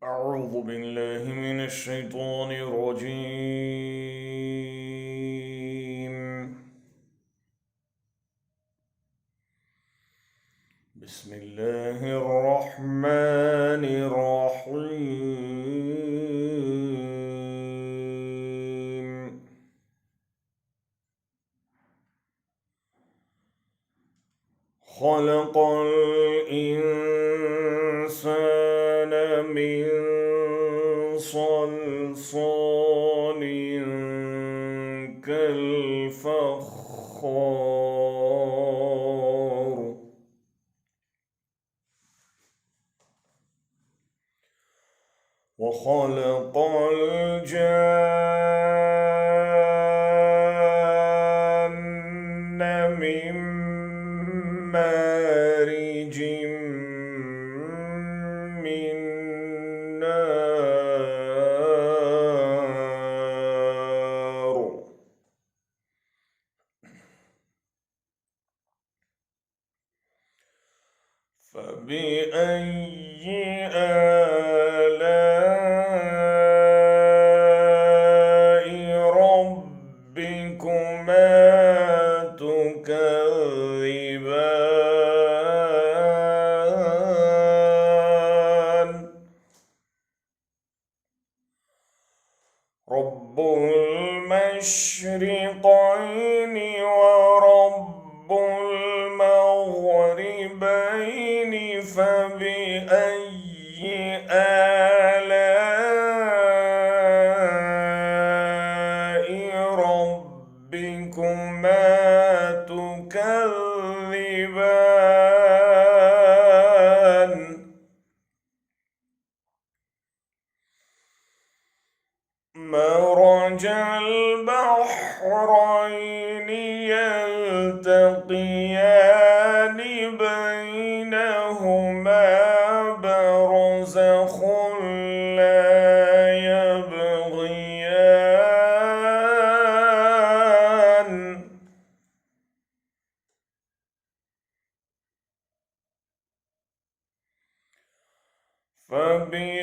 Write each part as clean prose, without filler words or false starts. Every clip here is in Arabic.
أعوذ بالله من الشيطان الرجيم. بسم الله الرحمن الرحيم. خلق الإنسان من صلصال كالفخار وخلق الجان من مارج من نار فبأي آلاء ربكما تكذبان رب المشرقين ورب المغربين فبأي آلاء ربكما تكذبان مرج البحرين يلتقيان بينهما برزخ لا يبغيان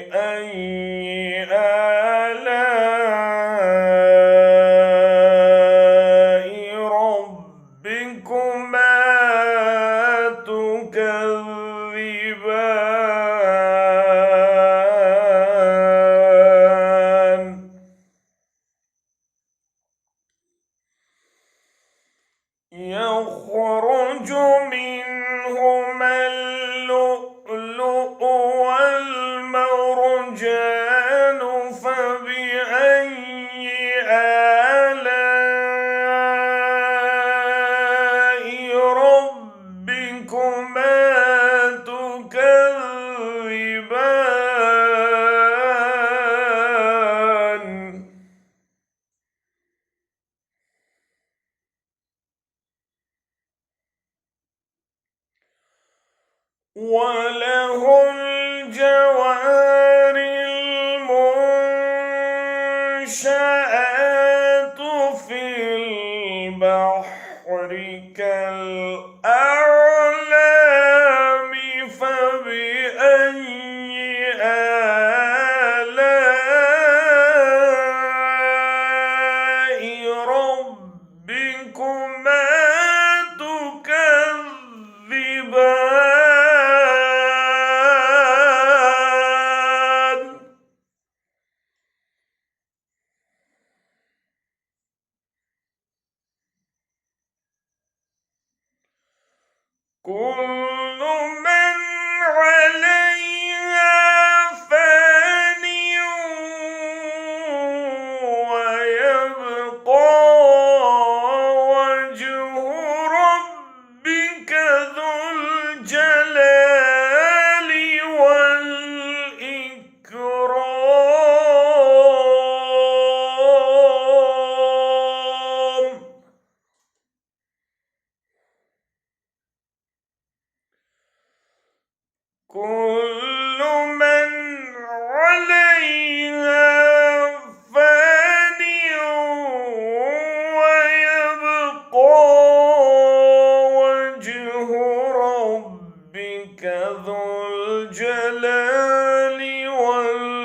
فبأي آلاء ربكما تكذبان يخرج منهما اللؤلؤ والمرجان فبأي آلاء ربكما تكذبان وله الجوار المنشآت في البحر كالأعلام فبأي آلاء ربكما تكذبان كل من عليها فان ويبقى وجه ربك ذو الجلال والإكرام كل من عليها فان ويبقى وجه ربك ذو الجلال والإكرام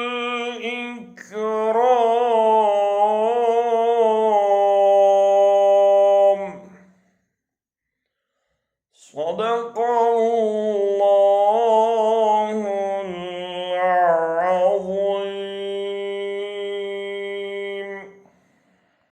صدق الله